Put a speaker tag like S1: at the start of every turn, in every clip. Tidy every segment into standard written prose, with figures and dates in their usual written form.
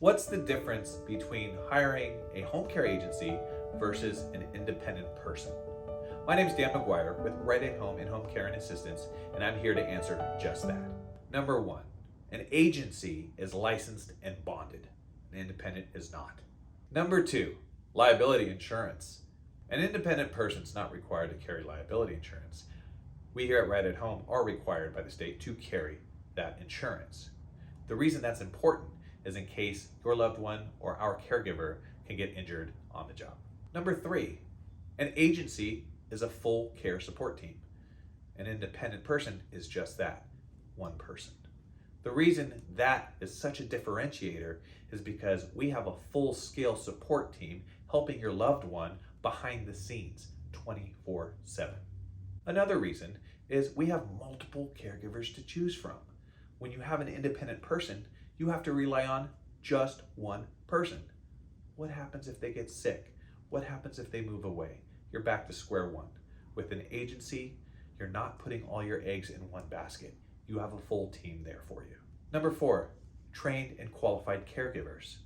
S1: What's the difference between hiring a home care agency versus an independent person? My name is Dan McGuire with Right at Home in-home care and assistance, and I'm here to answer just that. Number one, an agency is licensed and bonded. An independent is not. Number two, liability insurance. An independent person is not required to carry liability insurance. We here at Right at Home are required by the state to carry that insurance. The reason that's important is in case your loved one or our caregiver can get injured on the job. Number three, an agency is a full care support team. An independent person is just that, one person. The reason that is such a differentiator is because we have a full-scale support team helping your loved one behind the scenes 24/7. Another reason is we have multiple caregivers to choose from. When you have an independent person, you have to rely on just one person. What happens if they get sick? What happens if they move away? You're back to square one. With an agency, you're not putting all your eggs in one basket. You have a full team there for you. Number four, trained and qualified caregivers.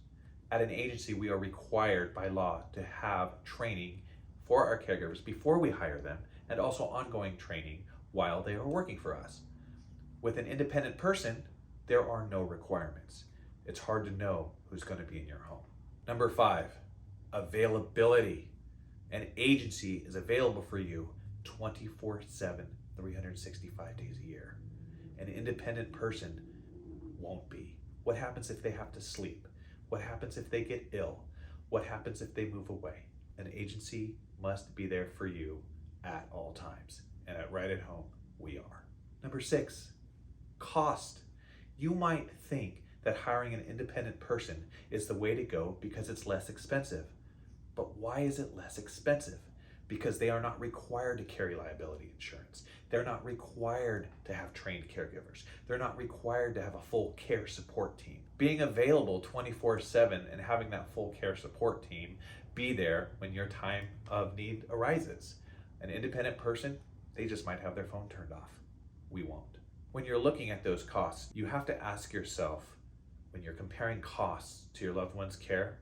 S1: At an agency, we are required by law to have training for our caregivers before we hire them, and also ongoing training while they are working for us. With an independent person, there are no requirements. It's hard to know who's going to be in your home. Number five, availability. An agency is available for you 24/7, 365 days a year. An independent person won't be. What happens if they have to sleep? What happens if they get ill? What happens if they move away? An agency must be there for you at all times. And at Right at Home, we are. Number six, cost. You might think that hiring an independent person is the way to go because it's less expensive. But why is it less expensive? Because they are not required to carry liability insurance. They're not required to have trained caregivers. They're not required to have a full care support team. Being available 24/7 and having that full care support team be there when your time of need arises. An independent person, they just might have their phone turned off. We won't. When you're looking at those costs, you have to ask yourself, when you're comparing costs to your loved one's care,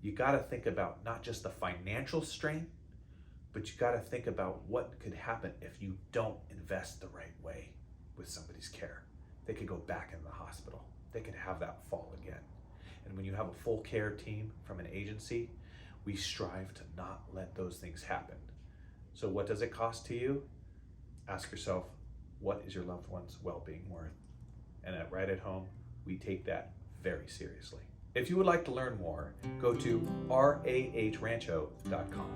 S1: you got to think about not just the financial strain, but you got to think about what could happen if you don't invest the right way with somebody's care. They could go back in the hospital. They could have that fall again. And when you have a full care team from an agency, we strive to not let those things happen. So what does it cost to you? Ask yourself, what is your loved one's well-being worth? And at Right at Home, we take that very seriously. If you would like to learn more, go to rahrancho.com.